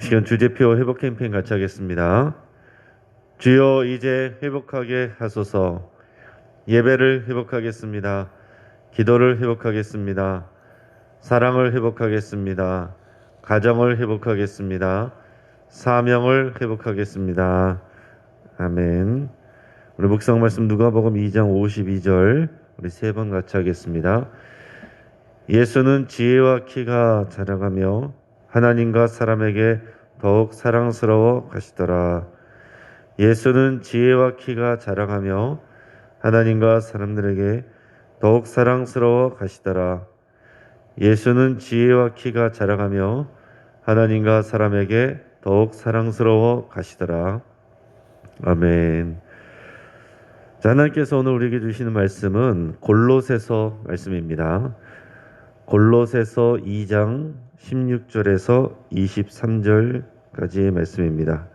시간 주제표 회복 캠페인 같이 하겠습니다. 주여 이제 회복하게 하소서. 예배를 회복하겠습니다. 기도를 회복하겠습니다. 사랑을 회복하겠습니다. 가정을 회복하겠습니다. 사명을 회복하겠습니다. 아멘. 우리 묵상 말씀 누가복음 2장 52절 우리 세 번 같이 하겠습니다. 예수는 지혜와 키가 자라가며 하나님과 사람에게 더욱 사랑스러워 가시더라. 예수는 지혜와 키가 자라가며 하나님과 사람들에게 더욱 사랑스러워 가시더라. 예수는 지혜와 키가 자라가며 하나님과 사람에게 더욱 사랑스러워 가시더라. 아멘. 자, 하나님께서 오늘 우리에게 주시는 말씀은 골로새서 말씀입니다. 골로새서 2장 16절에서 23절까지의 말씀입니다.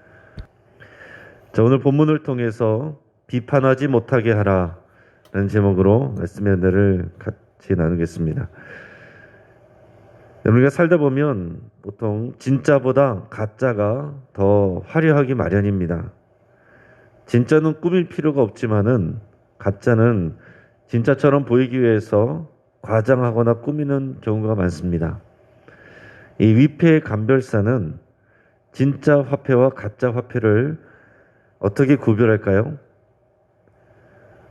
자, 오늘 본문을 통해서 비판하지 못하게 하라 라는 제목으로 말씀의 은혜를 같이 나누겠습니다. 우리가 살다 보면 보통 진짜보다 가짜가 더 화려하기 마련입니다. 진짜는 꾸밀 필요가 없지만은 가짜는 진짜처럼 보이기 위해서 과장하거나 꾸미는 경우가 많습니다. 이 위패의 감별사는 진짜 화폐와 가짜 화폐를 어떻게 구별할까요?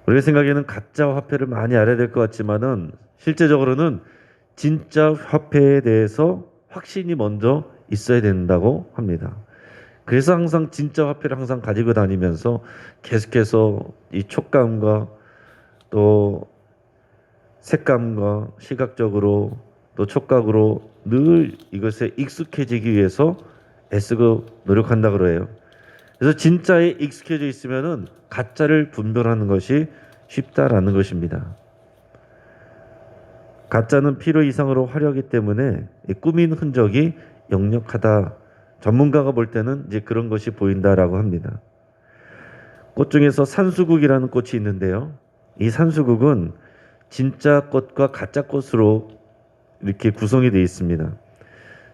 우리가 생각에는 가짜 화폐를 많이 알아야 될 것 같지만은 실제적으로는 진짜 화폐에 대해서 확신이 먼저 있어야 된다고 합니다. 그래서 항상 진짜 화폐를 항상 가지고 다니면서 계속해서 이 촉감과 또 색감과 시각적으로 또 촉각으로 늘 이것에 익숙해지기 위해서 애쓰고 노력한다 그래요. 그래서 진짜에 익숙해져 있으면은 가짜를 분별하는 것이 쉽다라는 것입니다. 가짜는 필요 이상으로 화려하기 때문에 꾸민 흔적이 역력하다. 전문가가 볼 때는 이제 그런 것이 보인다라고 합니다. 꽃 중에서 산수국이라는 꽃이 있는데요. 이 산수국은 진짜 꽃과 가짜 꽃으로 이렇게 구성이 되어 있습니다.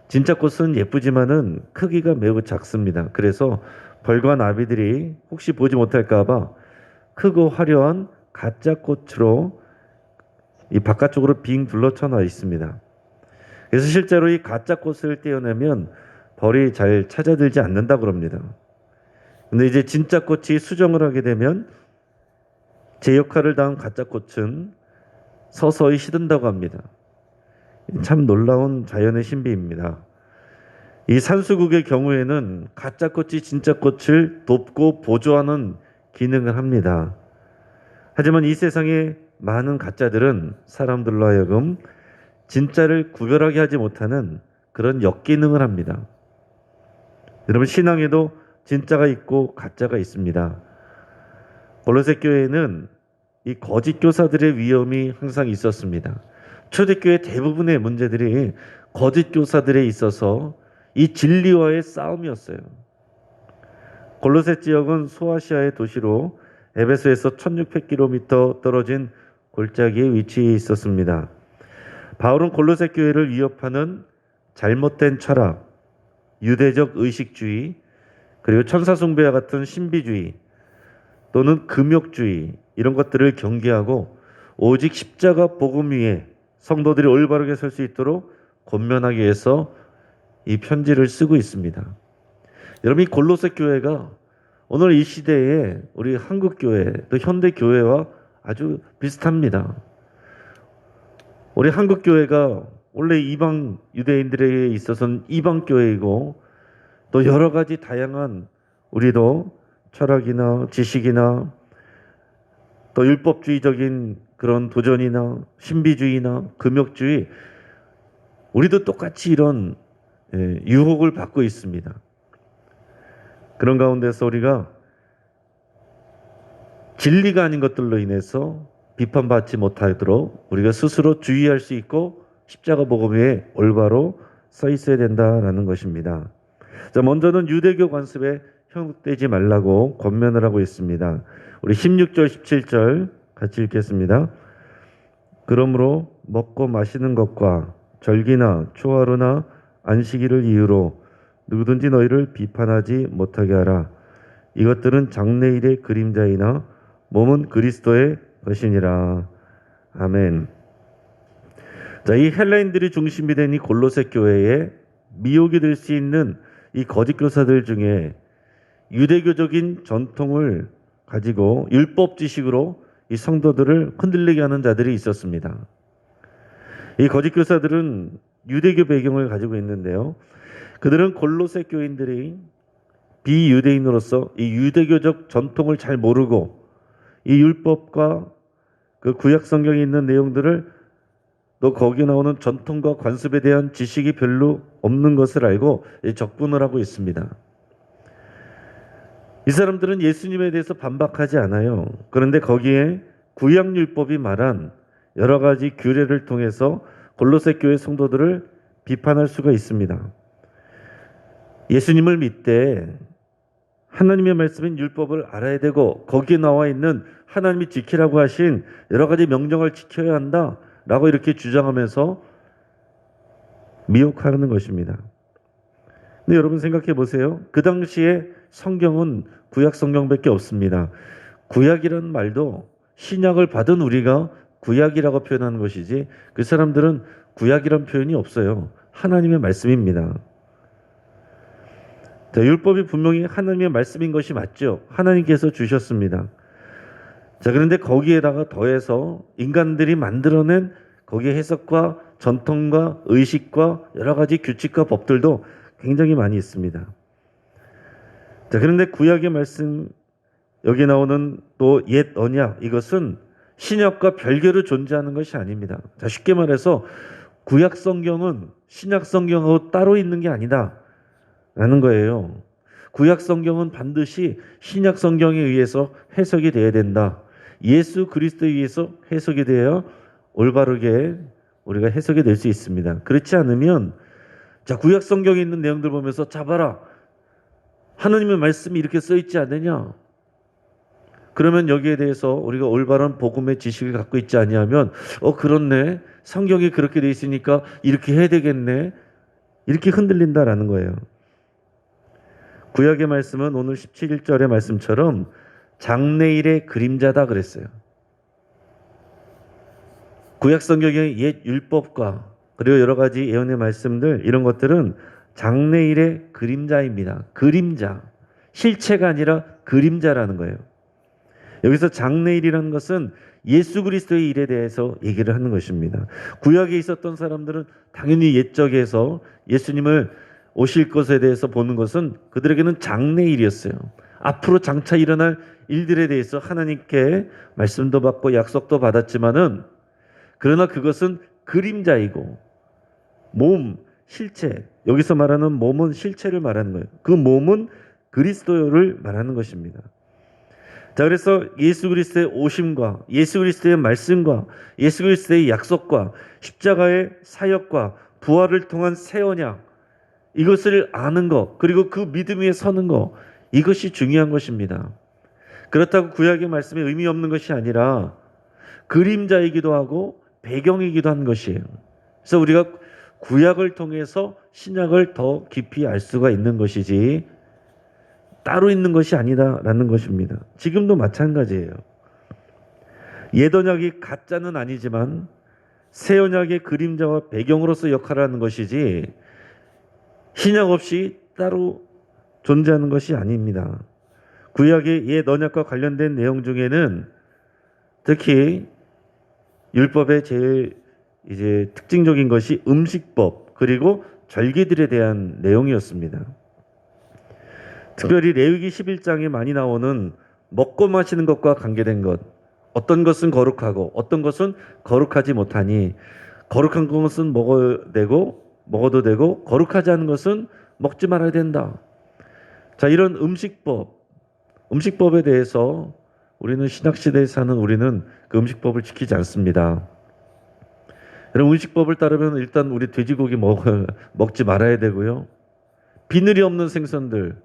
진짜 꽃은 예쁘지만은 크기가 매우 작습니다. 그래서 벌과 나비들이 혹시 보지 못할까 봐 크고 화려한 가짜 꽃으로 이 바깥쪽으로 빙 둘러쳐 놔 있습니다. 그래서 실제로 이 가짜 꽃을 떼어내면 벌이 잘 찾아들지 않는다고 그럽니다. 근데 이제 진짜 꽃이 수정을 하게 되면 제 역할을 다한 가짜 꽃은 서서히 시든다고 합니다. 참 놀라운 자연의 신비입니다. 이 산수국의 경우에는 가짜 꽃이 진짜 꽃을 돕고 보조하는 기능을 합니다. 하지만 이 세상에 많은 가짜들은 사람들로 하여금 진짜를 구별하게 하지 못하는 그런 역기능을 합니다. 여러분, 신앙에도 진짜가 있고 가짜가 있습니다. 골로새 교회에는 이 거짓 교사들의 위험이 항상 있었습니다. 초대교회 대부분의 문제들이 거짓 교사들에 있어서 이 진리와의 싸움이었어요. 골로새 지역은 소아시아의 도시로 에베소에서 1600km 떨어진 골짜기에 위치해 있었습니다. 바울은 골로새 교회를 위협하는 잘못된 철학, 유대적 의식주의, 그리고 천사숭배와 같은 신비주의 또는 금욕주의 이런 것들을 경계하고 오직 십자가 복음 위에 성도들이 올바르게 설 수 있도록 권면하기 위해서 이 편지를 쓰고 있습니다. 여러분, 이 골로새 교회가 오늘 이 시대에 우리 한국 교회 또 현대 교회와 아주 비슷합니다. 우리 한국 교회가 원래 이방 유대인들에게 있어서는 이방 교회이고 또 여러 가지 다양한 우리도 철학이나 지식이나 또 율법주의적인 그런 도전이나 신비주의나 금욕주의 우리도 똑같이 이런 유혹을 받고 있습니다. 그런 가운데서 우리가 진리가 아닌 것들로 인해서 비판받지 못하도록 우리가 스스로 주의할 수 있고 십자가 복음 위에 올바로 서 있어야 된다라는 것입니다. 자, 먼저는 유대교 관습에 현혹되지 말라고 권면을 하고 있습니다. 우리 16절 17절 같이 읽겠습니다. 그러므로 먹고 마시는 것과 절기나 초하루나 안식일을 이유로 누구든지 너희를 비판하지 못하게 하라. 이것들은 장래일의 그림자이나 몸은 그리스도의 것이니라. 아멘. 자, 이 헬라인들이 중심이 된 이 골로새 교회에 미혹이 될 수 있는 이 거짓 교사들 중에 유대교적인 전통을 가지고 율법 지식으로 이 성도들을 흔들리게 하는 자들이 있었습니다. 이 거짓 교사들은 유대교 배경을 가지고 있는데요. 그들은 골로새 교인들이 비유대인으로서 이 유대교적 전통을 잘 모르고 이 율법과 그 구약 성경에 있는 내용들을 또 거기 나오는 전통과 관습에 대한 지식이 별로 없는 것을 알고 적군을 하고 있습니다. 이 사람들은 예수님에 대해서 반박하지 않아요. 그런데 거기에 구약율법이 말한 여러 가지 규례를 통해서 골로새 교회 성도들을 비판할 수가 있습니다. 예수님을 믿되 하나님의 말씀인 율법을 알아야 되고 거기에 나와 있는 하나님이 지키라고 하신 여러 가지 명령을 지켜야 한다라고 이렇게 주장하면서 미혹하는 것입니다. 근데 여러분 생각해 보세요. 그 당시에 성경은 구약 성경밖에 없습니다. 구약이라는 말도 신약을 받은 우리가 구약이라고 표현하는 것이지 그 사람들은 구약이란 표현이 없어요. 하나님의 말씀입니다. 자, 율법이 분명히 하나님의 말씀인 것이 맞죠. 하나님께서 주셨습니다. 자, 그런데 거기에다가 더해서 인간들이 만들어낸 거기에 해석과 전통과 의식과 여러 가지 규칙과 법들도 굉장히 많이 있습니다. 자, 그런데 구약의 말씀 여기 나오는 또 옛 언약 이것은 신약과 별개로 존재하는 것이 아닙니다. 자, 쉽게 말해서 구약 성경은 신약 성경하고 따로 있는 게 아니다 라는 거예요. 구약 성경은 반드시 신약 성경에 의해서 해석이 돼야 된다. 예수 그리스도에 의해서 해석이 되어 올바르게 우리가 해석이 될 수 있습니다. 그렇지 않으면 자, 구약 성경에 있는 내용들 보면서 자 봐라. 하나님의 말씀이 이렇게 써 있지 않느냐? 그러면 여기에 대해서 우리가 올바른 복음의 지식을 갖고 있지 아니하면 그렇네. 성경이 그렇게 돼 있으니까 이렇게 해야 되겠네. 이렇게 흔들린다라는 거예요. 구약의 말씀은 오늘 17절의 말씀처럼 장래일의 그림자다 그랬어요. 구약 성경의 옛 율법과 그리고 여러 가지 예언의 말씀들 이런 것들은 장래일의 그림자입니다. 그림자. 실체가 아니라 그림자라는 거예요. 여기서 장래일이라는 것은 예수 그리스도의 일에 대해서 얘기를 하는 것입니다. 구약에 있었던 사람들은 당연히 옛적에서 예수님을 오실 것에 대해서 보는 것은 그들에게는 장래일이었어요. 앞으로 장차 일어날 일들에 대해서 하나님께 말씀도 받고 약속도 받았지만은 그러나 그것은 그림자이고 몸, 실체 여기서 말하는 몸은 실체를 말하는 거예요. 그 몸은 그리스도를 말하는 것입니다. 자, 그래서 예수 그리스도의 오심과 예수 그리스도의 말씀과 예수 그리스도의 약속과 십자가의 사역과 부활을 통한 새 언약 이것을 아는 것 그리고 그 믿음 위에 서는 것 이것이 중요한 것입니다. 그렇다고 구약의 말씀에 의미 없는 것이 아니라 그림자이기도 하고 배경이기도 한 것이에요. 그래서 우리가 구약을 통해서 신약을 더 깊이 알 수가 있는 것이지 따로 있는 것이 아니다라는 것입니다. 지금도 마찬가지예요. 옛 언약이 가짜는 아니지만 새 언약의 그림자와 배경으로서 역할을 하는 것이지 신약 없이 따로 존재하는 것이 아닙니다. 구약의 옛 언약과 관련된 내용 중에는 특히 율법의 제일 특징적인 것이 음식법 그리고 절기들에 대한 내용이었습니다. 특별히 레위기 11장에 많이 나오는 먹고 마시는 것과 관계된 것 어떤 것은 거룩하고 어떤 것은 거룩하지 못하니 거룩한 것은 먹어도 되고 거룩하지 않은 것은 먹지 말아야 된다. 자, 이런 음식법에 대해서 우리는 신약시대에 사는 우리는 그 음식법을 지키지 않습니다. 여러분 음식법을 따르면 일단 우리 돼지고기 먹지 말아야 되고요. 비늘이 없는 생선들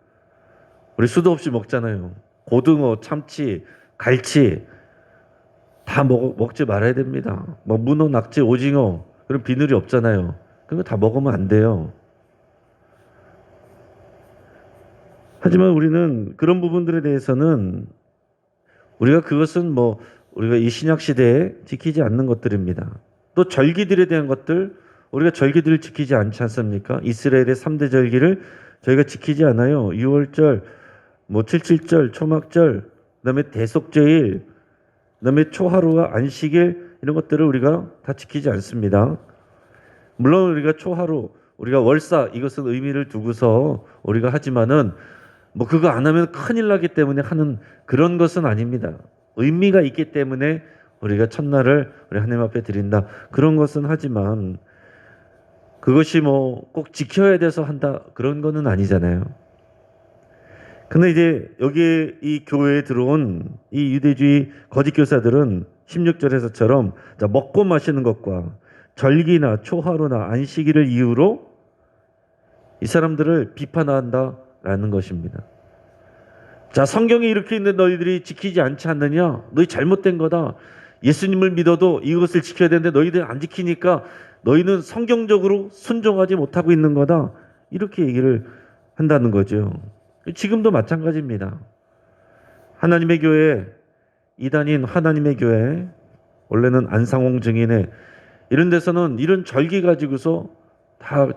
우리 수도 없이 먹잖아요. 고등어, 참치, 갈치 다 먹지 말아야 됩니다. 문어, 낙지, 오징어 그럼 비늘이 없잖아요. 그거 다 먹으면 안 돼요. 하지만 우리는 그런 부분들에 대해서는 우리가 그것은 우리가 이 신약 시대에 지키지 않는 것들입니다. 또 절기들에 대한 것들 우리가 절기들을 지키지 않지 않습니까? 이스라엘의 3대 절기를 저희가 지키지 않아요. 유월절, 칠칠절, 초막절, 그다음에 대속제일, 그다음에 초하루와 안식일 이런 것들을 우리가 다 지키지 않습니다. 물론 우리가 초하루, 우리가 월사 이것은 의미를 두고서 우리가 하지만은 그거 안 하면 큰일 나기 때문에 하는 그런 것은 아닙니다. 의미가 있기 때문에 우리가 첫날을 우리 하나님 앞에 드린다. 그런 것은 하지만 그것이 꼭 지켜야 돼서 한다. 그런 거는 아니잖아요. 근데 이제 여기에 이 교회에 들어온 이 유대주의 거짓 교사들은 16절에서처럼 먹고 마시는 것과 절기나 초하루나 안식일을 이유로 이 사람들을 비판한다라는 것입니다. 자, 성경에 이렇게 있는데 너희들이 지키지 않지 않느냐? 너희 잘못된 거다. 예수님을 믿어도 이것을 지켜야 되는데 너희들 안 지키니까 너희는 성경적으로 순종하지 못하고 있는 거다. 이렇게 얘기를 한다는 거죠. 지금도 마찬가지입니다. 하나님의 교회, 이단인 하나님의 교회, 원래는 안상홍 증인회 이런 데서는 이런 절기 가지고서 다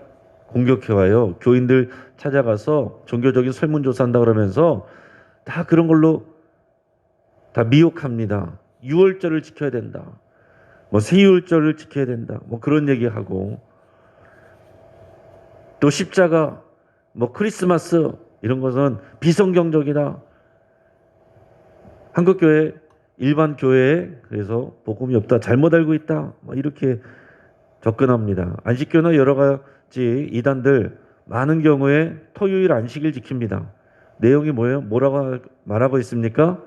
공격해와요. 교인들 찾아가서 종교적인 설문조사한다 그러면서 다 그런 걸로 다 미혹합니다. 유월절을 지켜야 된다. 세유월절을 지켜야 된다. 그런 얘기하고 또 십자가, 크리스마스 이런 것은 비성경적이다. 한국교회, 일반 교회에 그래서 복음이 없다. 잘못 알고 있다. 이렇게 접근합니다. 안식교나 여러 가지 이단들 많은 경우에 토요일 안식일 지킵니다. 내용이 뭐예요? 뭐라고 말하고 있습니까?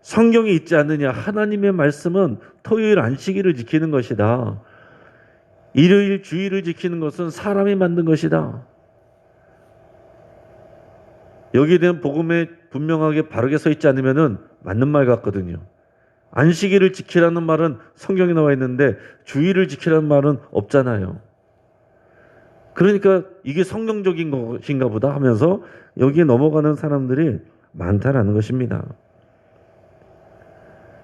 성경에 있지 않느냐. 하나님의 말씀은 토요일 안식일을 지키는 것이다. 일요일 주일을 지키는 것은 사람이 만든 것이다. 여기에 대한 복음에 분명하게 바르게 서 있지 않으면은 맞는 말 같거든요. 안식일을 지키라는 말은 성경에 나와 있는데 주일을 지키라는 말은 없잖아요. 그러니까 이게 성경적인 것인가 보다 하면서 여기에 넘어가는 사람들이 많다라는 것입니다.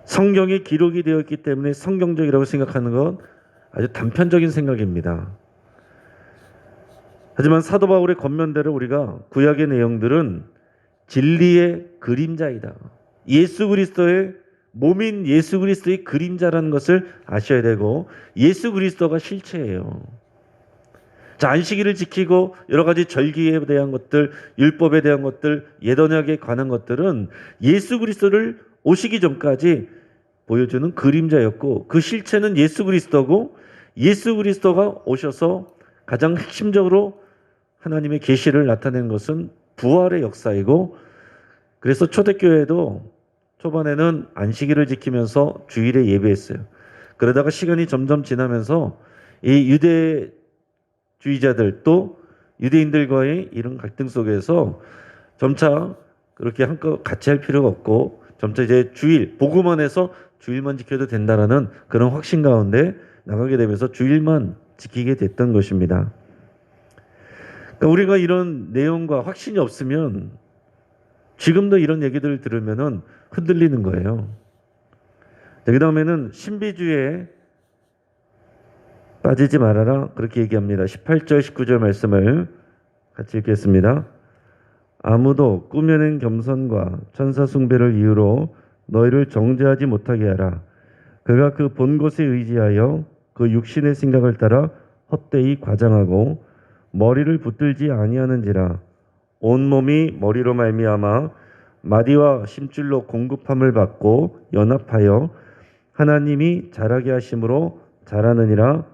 성경에 기록이 되어 있기 때문에 성경적이라고 생각하는 건 아주 단편적인 생각입니다. 하지만 사도 바울의 권면대로 우리가 구약의 내용들은 진리의 그림자이다. 예수 그리스도의 몸인 예수 그리스도의 그림자라는 것을 아셔야 되고 예수 그리스도가 실체예요. 자, 안식일을 지키고 여러 가지 절기에 대한 것들, 율법에 대한 것들, 옛 언약에 관한 것들은 예수 그리스도를 오시기 전까지 보여주는 그림자였고 그 실체는 예수 그리스도고 예수 그리스도가 오셔서 가장 핵심적으로 하나님의 계시를 나타낸 것은 부활의 역사이고 그래서 초대교회도 초반에는 안식일을 지키면서 주일에 예배했어요. 그러다가 시간이 점점 지나면서 이 유대주의자들 또 유대인들과의 이런 갈등 속에서 점차 그렇게 한껏 같이 할 필요가 없고 점차 이제 주일, 복음만 해서 주일만 지켜도 된다라는 그런 확신 가운데 나가게 되면서 주일만 지키게 됐던 것입니다. 그러니까 우리가 이런 내용과 확신이 없으면 지금도 이런 얘기들을 들으면은 흔들리는 거예요. 그 다음에는 신비주의에 빠지지 말아라 그렇게 얘기합니다. 18절 19절 말씀을 같이 읽겠습니다. 아무도 꾸며낸 겸손과 천사 숭배를 이유로 너희를 정죄하지 못하게 하라. 그가 그 본 것에 의지하여 그 육신의 생각을 따라 헛되이 과장하고 머리를 붙들지 아니하는지라. 온몸이 머리로 말미암아 마디와 심줄로 공급함을 받고 연합하여 하나님이 자라게 하심으로 자라느니라.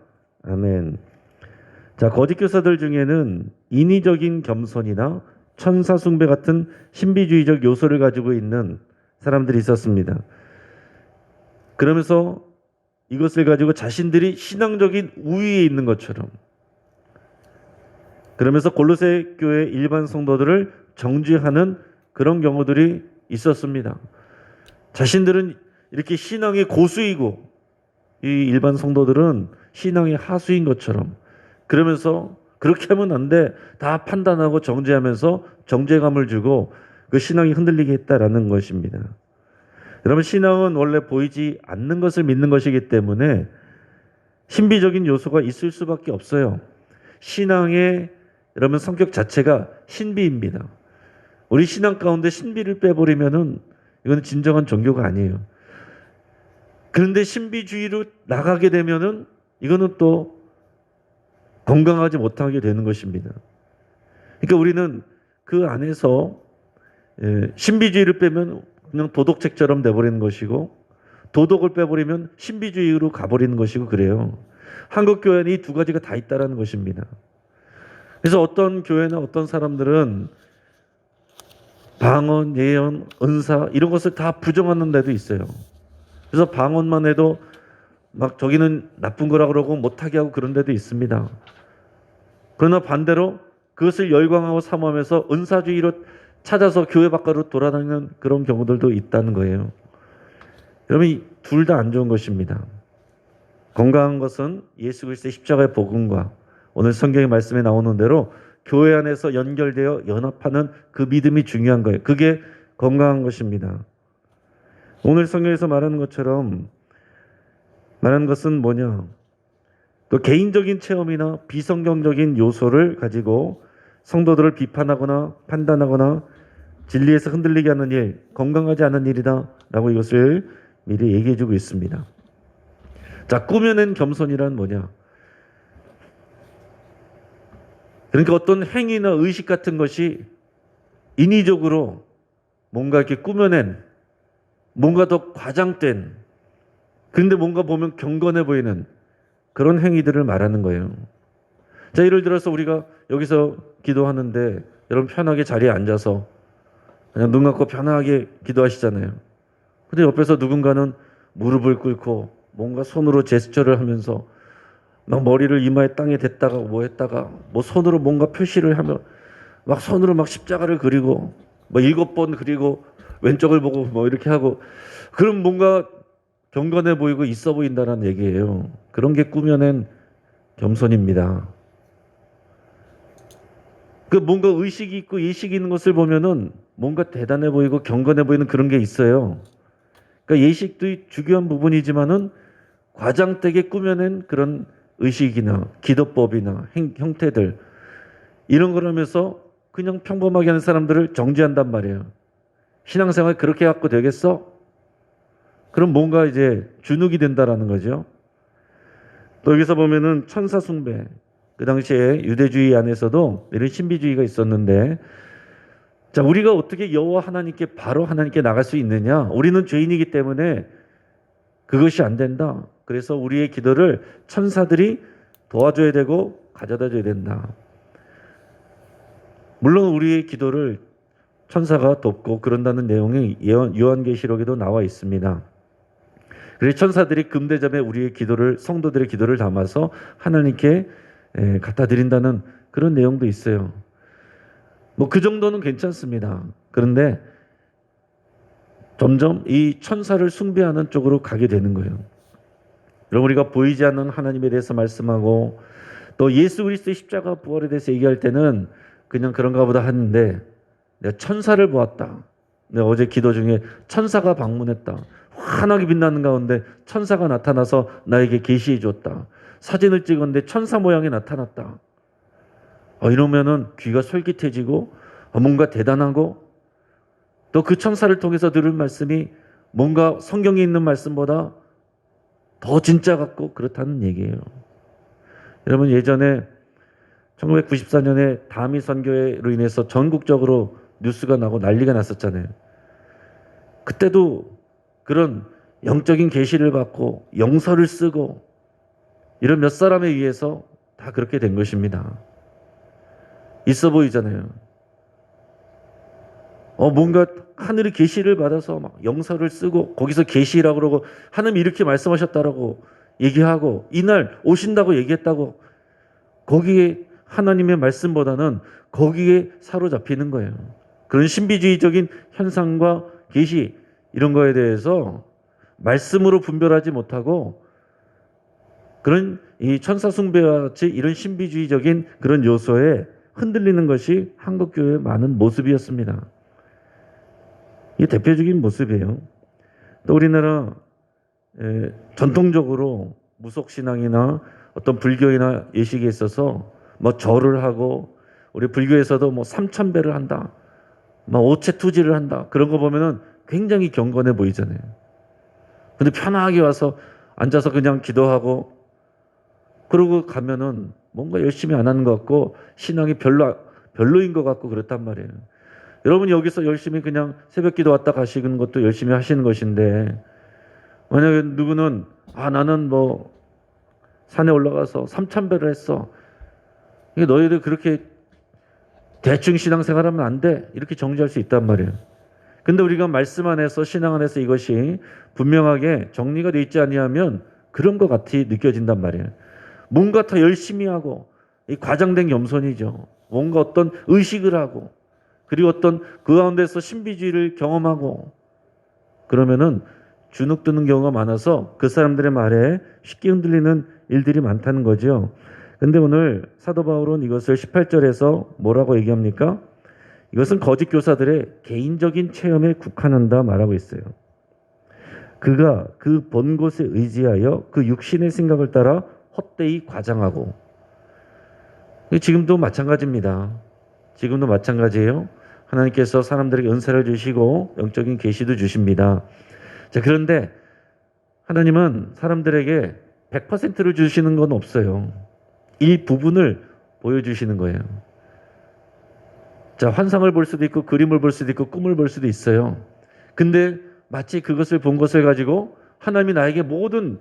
아멘. 자, 거짓 교사들 중에는 인위적인 겸손이나 천사 숭배 같은 신비주의적 요소를 가지고 있는 사람들이 있었습니다. 그러면서 이것을 가지고 자신들이 신앙적인 우위에 있는 것처럼 그러면서 골로새 교회 일반 성도들을 정죄하는 그런 경우들이 있었습니다. 자신들은 이렇게 신앙의 고수이고 이 일반 성도들은 신앙의 하수인 것처럼 그러면서 그렇게 하면 안 돼. 다 판단하고 정죄하면서 정죄감을 주고 그 신앙이 흔들리게 했다라는 것입니다. 여러분, 신앙은 원래 보이지 않는 것을 믿는 것이기 때문에 신비적인 요소가 있을 수밖에 없어요. 신앙의 여러분 성격 자체가 신비입니다. 우리 신앙 가운데 신비를 빼버리면은 이거는 진정한 종교가 아니에요. 그런데 신비주의로 나가게 되면은 이거는 또 건강하지 못하게 되는 것입니다. 그러니까 우리는 그 안에서 신비주의를 빼면 그냥 도덕책처럼 돼버리는 것이고, 도덕을 빼버리면 신비주의로 가버리는 것이고 그래요. 한국 교회는 이 두 가지가 다 있다라는 것입니다. 그래서 어떤 교회나 어떤 사람들은 방언, 예언, 은사 이런 것을 다 부정하는 데도 있어요. 그래서 방언만 해도 막 저기는 나쁜 거라 그러고 못하게 하고 그런 데도 있습니다. 그러나 반대로 그것을 열광하고 사모하면서 은사주의로 찾아서 교회 밖으로 돌아다니는 그런 경우들도 있다는 거예요. 여러분, 둘 다 안 좋은 것입니다. 건강한 것은 예수 그리스도의 십자가의 복음과 오늘 성경의 말씀에 나오는 대로 교회 안에서 연결되어 연합하는 그 믿음이 중요한 거예요. 그게 건강한 것입니다. 오늘 성경에서 말하는 것처럼 말하는 것은 뭐냐? 또 개인적인 체험이나 비성경적인 요소를 가지고 성도들을 비판하거나 판단하거나 진리에서 흔들리게 하는 일, 건강하지 않은 일이다 라고 이것을 미리 얘기해 주고 있습니다. 자, 꾸며낸 겸손이란 뭐냐? 그러니까 어떤 행위나 의식 같은 것이 인위적으로 뭔가 이렇게 꾸며낸, 뭔가 더 과장된, 그런데 뭔가 보면 경건해 보이는 그런 행위들을 말하는 거예요. 자, 예를 들어서 우리가 여기서 기도하는데 여러분 편하게 자리에 앉아서 그냥 눈 감고 편하게 기도하시잖아요. 근데 옆에서 누군가는 무릎을 꿇고 뭔가 손으로 제스처를 하면서 막 머리를 이마에 땅에 댔다가 뭐 했다가 뭐 손으로 뭔가 표시를 하며 막 손으로 막 십자가를 그리고 뭐 7번 그리고 왼쪽을 보고 뭐 이렇게 하고, 그럼 뭔가 경건해 보이고 있어 보인다는 얘기예요. 그런 게 꾸며낸 겸손입니다. 그 뭔가 의식이 있고 예식이 있는 것을 보면은 뭔가 대단해 보이고 경건해 보이는 그런 게 있어요. 그러니까 예식도 중요한 부분이지만은 과장되게 꾸며낸 그런 의식이나 기도법이나 형태들 이런 걸 하면서 그냥 평범하게 하는 사람들을 정죄한단 말이에요. 신앙생활 그렇게 갖고 되겠어? 그럼 뭔가 이제 주눅이 된다라는 거죠. 또 여기서 보면은 천사 숭배. 그 당시에 유대주의 안에서도 이런 신비주의가 있었는데, 자, 우리가 어떻게 여호와 하나님께 바로 하나님께 나갈 수 있느냐? 우리는 죄인이기 때문에 그것이 안 된다. 그래서 우리의 기도를 천사들이 도와줘야 되고 가져다 줘야 된다. 물론 우리의 기도를 천사가 돕고 그런다는 내용이 요한계시록에도 나와 있습니다. 그래서 천사들이 금대접에 우리의 기도를, 성도들의 기도를 담아서 하나님께 갖다 드린다는 그런 내용도 있어요. 뭐 그 정도는 괜찮습니다. 그런데 점점 이 천사를 숭배하는 쪽으로 가게 되는 거예요. 여러분, 우리가 보이지 않는 하나님에 대해서 말씀하고 또 예수 그리스도의 십자가 부활에 대해서 얘기할 때는 그냥 그런가 보다 하는데, 내가 천사를 보았다. 내가 어제 기도 중에 천사가 방문했다. 환하게 빛나는 가운데 천사가 나타나서 나에게 계시해 줬다. 사진을 찍었는데 천사 모양이 나타났다. 이러면은 귀가 솔깃해지고 뭔가 대단하고, 또 그 천사를 통해서 들은 말씀이 뭔가 성경에 있는 말씀보다 더 진짜 같고 그렇다는 얘기예요. 여러분, 예전에 1994년에 다미 선교회로 인해서 전국적으로 뉴스가 나고 난리가 났었잖아요. 그때도 그런 영적인 계시를 받고 영서를 쓰고 이런 몇 사람에 의해서 다 그렇게 된 것입니다. 있어 보이잖아요. 뭔가 하늘이 계시를 받아서 막 영서를 쓰고 거기서 계시라고 그러고 하나님이 이렇게 말씀하셨다라고 얘기하고 이날 오신다고 얘기했다고, 거기에 하나님의 말씀보다는 거기에 사로잡히는 거예요. 그런 신비주의적인 현상과 계시 이런 거에 대해서 말씀으로 분별하지 못하고 그런 이 천사 숭배와 같이 이런 신비주의적인 그런 요소에 흔들리는 것이 한국 교회의 많은 모습이었습니다. 이게 대표적인 모습이에요. 또 우리나라 전통적으로 무속신앙이나 어떤 불교이나 예식에 있어서 뭐 절을 하고 우리 불교에서도 뭐 삼천배를 한다, 뭐 오체투지를 한다 그런 거 보면은 굉장히 경건해 보이잖아요. 근데 편하게 와서 앉아서 그냥 기도하고 그러고 가면은 뭔가 열심히 안 하는 것 같고 신앙이 별로인 것 같고 그렇단 말이에요. 여러분 여기서 열심히 그냥 새벽 기도 왔다 가시는 것도 열심히 하시는 것인데 만약에 누구는 나는 뭐 산에 올라가서 삼천배를 했어. 이게 너희들 그렇게 대충 신앙생활하면 안 돼. 이렇게 정지할 수 있단 말이에요. 근데 우리가 말씀 안에서 신앙 안에서 이것이 분명하게 정리가 돼 있지 아니하면 그런 것 같이 느껴진단 말이에요. 뭔가 더 열심히 하고 이 과장된 겸손이죠. 뭔가 어떤 의식을 하고 그리고 어떤 그 가운데서 신비주의를 경험하고 그러면은 주눅 드는 경우가 많아서 그 사람들의 말에 쉽게 흔들리는 일들이 많다는 거죠. 근데 오늘 사도 바울은 이것을 18절에서 뭐라고 얘기합니까? 이것은 거짓 교사들의 개인적인 체험에 국한한다 말하고 있어요. 그가 그 본 곳에 의지하여 그 육신의 생각을 따라 헛되이 과장하고 지금도 마찬가지입니다. 지금도 마찬가지예요. 하나님께서 사람들에게 은사를 주시고 영적인 계시도 주십니다. 자, 그런데 하나님은 사람들에게 100%를 주시는 건 없어요. 일부분을 보여주시는 거예요. 자, 환상을 볼 수도 있고 그림을 볼 수도 있고 꿈을 볼 수도 있어요. 근데 마치 그것을 본 것을 가지고 하나님이 나에게 모든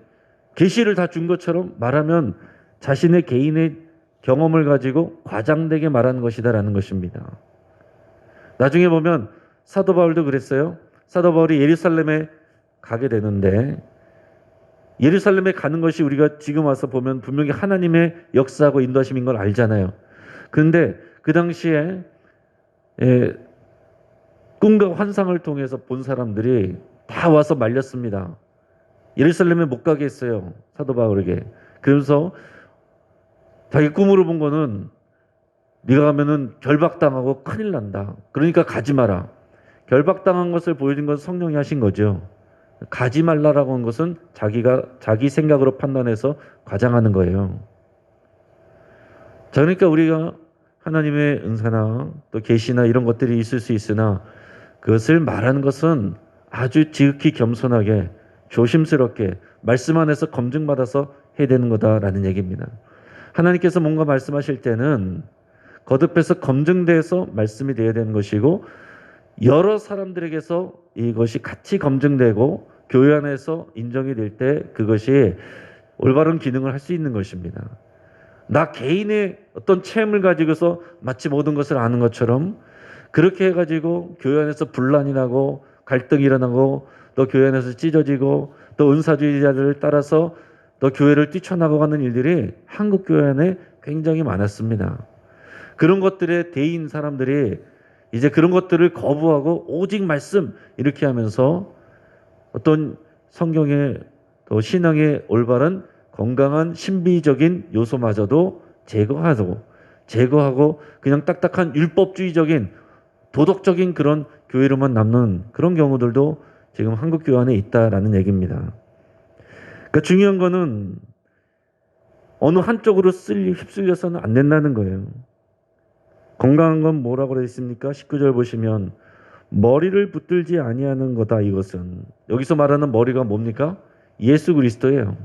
계시를 다 준 것처럼 말하면 자신의 개인의 경험을 가지고 과장되게 말하는 것이다라는 것입니다. 나중에 보면 사도 바울도 그랬어요. 사도 바울이 예루살렘에 가게 되는데 예루살렘에 가는 것이 우리가 지금 와서 보면 분명히 하나님의 역사하고 인도하심인 걸 알잖아요. 그런데 그 당시에 꿈과 환상을 통해서 본 사람들이 다 와서 말렸습니다. 예루살렘에 못 가게 했어요. 사도 바울에게. 그래서 자기 꿈으로 본 거는 네가 가면은 결박당하고 큰일 난다. 그러니까 가지 마라. 결박당한 것을 보여준 건 성령이 하신 거죠. 가지 말라라고 한 것은 자기가 자기 생각으로 판단해서 과장하는 거예요. 자, 그러니까 우리가 하나님의 은사나 또 계시나 이런 것들이 있을 수 있으나 그것을 말하는 것은 아주 지극히 겸손하게 조심스럽게 말씀 안에서 검증받아서 해야 되는 거다라는 얘기입니다. 하나님께서 뭔가 말씀하실 때는 거듭해서 검증돼서 말씀이 되어야 되는 것이고 여러 사람들에게서 이것이 같이 검증되고 교회 안에서 인정이 될 때 그것이 올바른 기능을 할 수 있는 것입니다. 나 개인의 어떤 체험을 가지고서 마치 모든 것을 아는 것처럼 그렇게 해가지고 교회 안에서 분란이 나고 갈등이 일어나고 또 교회 안에서 찢어지고 또 은사주의자들을 따라서 또 교회를 뛰쳐나가는 일들이 한국 교회 안에 굉장히 많았습니다. 그런 것들에 대인 사람들이 이제 그런 것들을 거부하고 오직 말씀 이렇게 하면서 어떤 성경의 또 신앙의 올바른 건강한 신비적인 요소마저도 제거하고 그냥 딱딱한 율법주의적인 도덕적인 그런 교회로만 남는 그런 경우들도 지금 한국 교회 안에 있다라는 얘기입니다. 그러니까 중요한 거는 어느 한쪽으로 휩쓸려서는 안 된다는 거예요. 건강한 건 뭐라고 되어 있습니까? 19절 보시면 머리를 붙들지 아니하는 거다 이것은. 여기서 말하는 머리가 뭡니까? 예수 그리스도예요.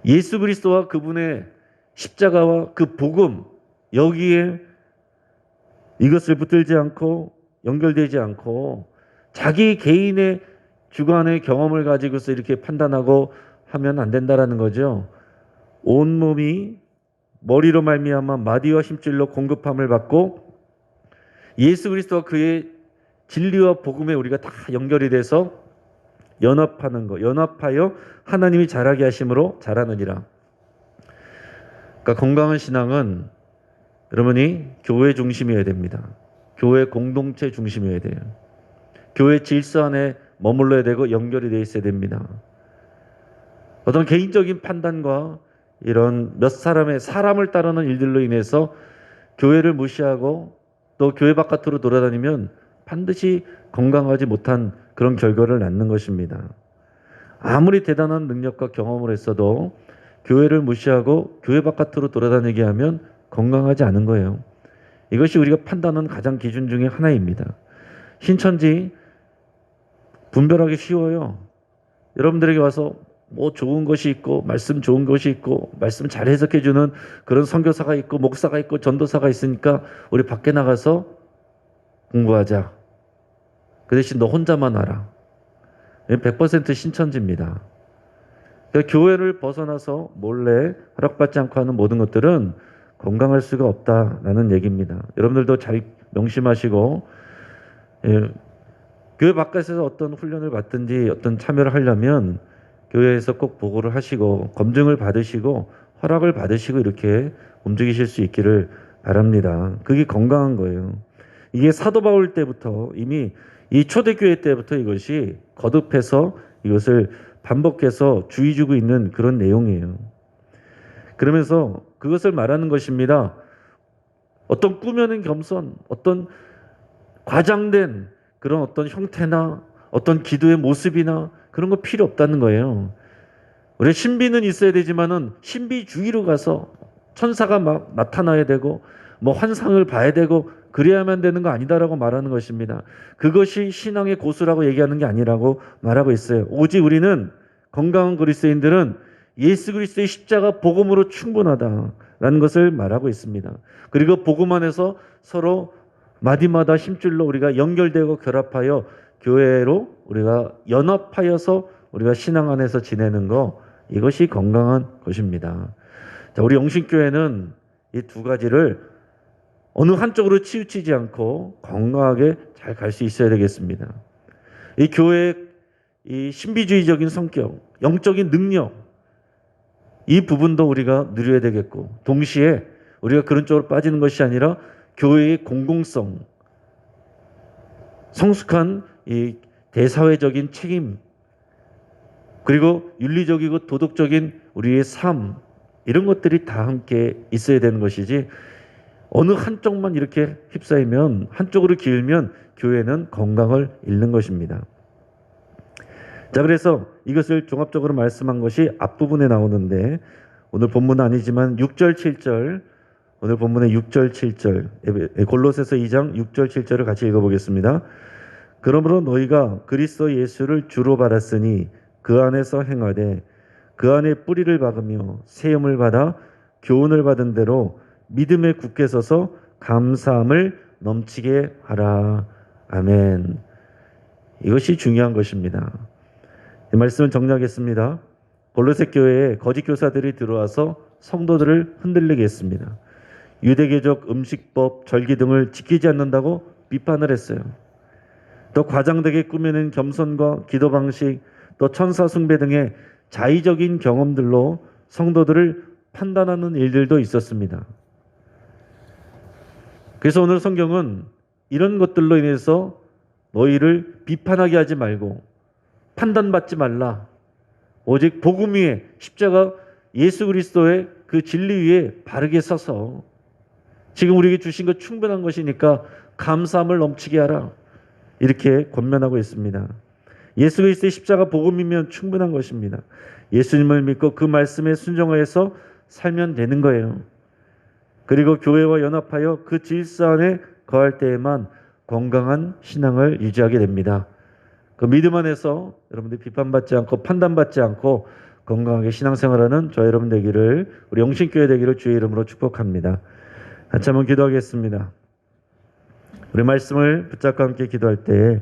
예수 그리스도와 그분의 십자가와 그 복음 여기에 이것을 붙들지 않고 연결되지 않고 자기 개인의 주관의 경험을 가지고서 이렇게 판단하고 하면 안 된다라는 거죠. 온몸이 머리로 말미암아 마디와 힘줄로 공급함을 받고 예수 그리스도와 그의 진리와 복음에 우리가 다 연결이 돼서 연합하여 하나님이 자라게 하심으로 자라느니라. 그러니까 건강한 신앙은 여러분이 교회 중심이어야 됩니다. 교회 공동체 중심이어야 돼요. 교회 질서 안에 머물러야 되고 연결이 되어 있어야 됩니다. 어떤 개인적인 판단과 이런 몇 사람의 사람을 따르는 일들로 인해서 교회를 무시하고 또 교회 바깥으로 돌아다니면 반드시 건강하지 못한 그런 결과를 낳는 것입니다. 아무리 대단한 능력과 경험을 했어도 교회를 무시하고 교회 바깥으로 돌아다니게 하면 건강하지 않은 거예요. 이것이 우리가 판단하는 가장 기준 중에 하나입니다. 신천지 분별하기 쉬워요. 여러분들에게 와서 뭐 좋은 것이 있고 말씀 좋은 것이 있고 말씀 잘 해석해 주는 그런 선교사가 있고 목사가 있고 전도사가 있으니까 우리 밖에 나가서 공부하자. 그 대신 너 혼자만 알아. 100% 신천지입니다. 그러니까 교회를 벗어나서 몰래 허락받지 않고 하는 모든 것들은 건강할 수가 없다라는 얘기입니다. 여러분들도 잘 명심하시고, 교회 바깥에서 어떤 훈련을 받든지 어떤 참여를 하려면 교회에서 꼭 보고를 하시고 검증을 받으시고 허락을 받으시고 이렇게 움직이실 수 있기를 바랍니다. 그게 건강한 거예요. 이게 사도 바울 때부터 이미 이 초대교회 때부터 이것이 거듭해서 이것을 반복해서 주의 주고 있는 그런 내용이에요. 그러면서 그것을 말하는 것입니다. 어떤 꾸며낸 겸손, 어떤 과장된 그런 어떤 형태나 어떤 기도의 모습이나 그런 거 필요 없다는 거예요. 우리 신비는 있어야 되지만은 신비주의로 가서 천사가 막 나타나야 되고 뭐 환상을 봐야 되고 그래야만 되는 거 아니다라고 말하는 것입니다. 그것이 신앙의 고수라고 얘기하는 게 아니라고 말하고 있어요. 오직 우리는 건강한 그리스도인들은 예수 그리스도의 십자가 복음으로 충분하다라는 것을 말하고 있습니다. 그리고 복음 안에서 서로 마디마다 힘줄로 우리가 연결되고 결합하여 교회로 우리가 연합하여서 우리가 신앙 안에서 지내는 거, 이것이 건강한 것입니다. 자, 우리 영신교회는 이 두 가지를 어느 한쪽으로 치우치지 않고 건강하게 잘 갈 수 있어야 되겠습니다. 이 교회의 이 신비주의적인 성격, 영적인 능력, 이 부분도 우리가 누려야 되겠고, 동시에 우리가 그런 쪽으로 빠지는 것이 아니라 교회의 공공성, 성숙한 이 대사회적인 책임, 그리고 윤리적이고 도덕적인 우리의 삶, 이런 것들이 다 함께 있어야 되는 것이지, 어느 한쪽만 이렇게 휩싸이면, 한쪽으로 기울면 교회는 건강을 잃는 것입니다. 자, 그래서 이것을 종합적으로 말씀한 것이 앞부분에 나오는데, 오늘 본문은 아니지만 6절 7절, 오늘 본문의 6절 7절, 골로새서 2장 6절 7절을 같이 읽어보겠습니다. 그러므로 너희가 그리스도 예수를 주로 받았으니 그 안에서 행하되 그 안에 뿌리를 박으며 세움을 받아 교훈을 받은 대로 믿음에 굳게 서서 감사함을 넘치게 하라. 아멘. 이것이 중요한 것입니다. 이 말씀을 정리하겠습니다. 골로새 교회에 거짓 교사들이 들어와서 성도들을 흔들리게 했습니다. 유대교적 음식법, 절기 등을 지키지 않는다고 비판을 했어요. 또 과장되게 꾸며낸 겸손과 기도 방식, 또 천사 숭배 등의 자의적인 경험들로 성도들을 판단하는 일들도 있었습니다. 그래서 오늘 성경은 이런 것들로 인해서 너희를 비판하게 하지 말고 판단받지 말라. 오직 복음 위에, 십자가 예수 그리스도의 그 진리 위에 바르게 서서 지금 우리에게 주신 것 충분한 것이니까 감사함을 넘치게 하라. 이렇게 권면하고 있습니다. 예수 그리스도의 십자가 복음이면 충분한 것입니다. 예수님을 믿고 그 말씀에 순종하여서 살면 되는 거예요. 그리고 교회와 연합하여 그 질서 안에 거할 때에만 건강한 신앙을 유지하게 됩니다. 그 믿음 안에서 여러분들이 비판받지 않고 판단받지 않고 건강하게 신앙생활하는 저 여러분 되기를, 우리 영신교회 되기를 주의 이름으로 축복합니다. 같이 한번 기도하겠습니다. 우리 말씀을 붙잡고 함께 기도할 때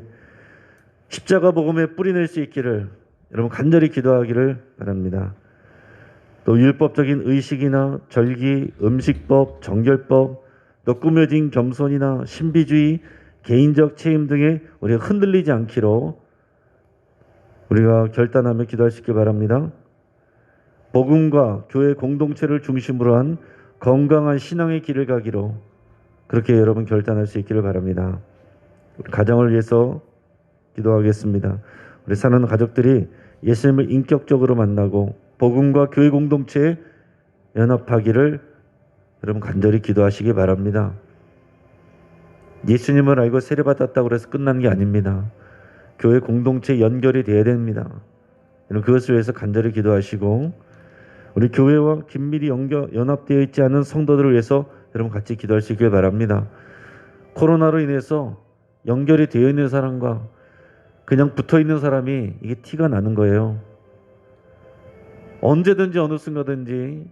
십자가 복음에 뿌리낼 수 있기를 여러분 간절히 기도하기를 바랍니다. 또 율법적인 의식이나 절기, 음식법, 정결법, 또 꾸며진 겸손이나 신비주의, 개인적 책임 등에 우리가 흔들리지 않기로 우리가 결단하며 기도할 수 있길 바랍니다. 복음과 교회 공동체를 중심으로 한 건강한 신앙의 길을 가기로 그렇게 여러분 결단할 수 있기를 바랍니다. 우리 가정을 위해서 기도하겠습니다. 우리 사는 가족들이 예수님을 인격적으로 만나고 복음과 교회 공동체에 연합하기를 여러분 간절히 기도하시기 바랍니다. 예수님을 알고 세례받았다고 해서 끝난 게 아닙니다. 교회 공동체에 연결이 돼야 됩니다. 여러분 그것을 위해서 간절히 기도하시고, 우리 교회와 긴밀히 연합되어 있지 않은 성도들을 위해서 여러분 같이 기도할 수 있길 바랍니다. 코로나로 인해서 연결이 되어 있는 사람과 그냥 붙어 있는 사람이 이게 티가 나는 거예요. 언제든지 어느 순간든지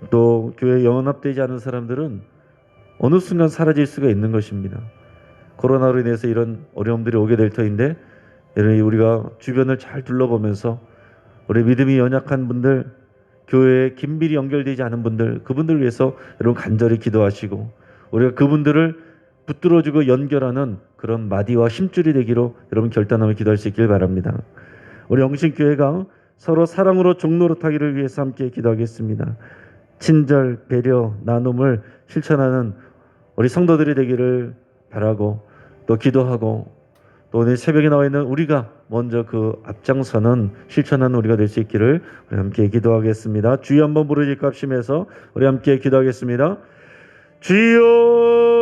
또 교회에 연합되지 않은 사람들은 어느 순간 사라질 수가 있는 것입니다. 코로나로 인해서 이런 어려움들이 오게 될 터인데, 여러분 우리가 주변을 잘 둘러보면서 우리 믿음이 연약한 분들, 교회에 긴밀히 연결되지 않은 분들, 그분들 위해서 여러분 간절히 기도하시고, 우리가 그분들을 붙들어주고 연결하는 그런 마디와 힘줄이 되기로 여러분 결단하며 기도할 수 있길 바랍니다. 우리 영신교회가 서로 사랑으로 종노릇하기를 위해서 함께 기도하겠습니다. 친절, 배려, 나눔을 실천하는 우리 성도들이 되기를 바라고, 또 기도하고, 또 오늘 새벽에 나와 있는 우리가 먼저 그 앞장서는 실천하는 우리가 될 수 있기를 우리 함께 기도하겠습니다. 주여 한번 부르짖고 합심해서 우리 함께 기도하겠습니다. 주여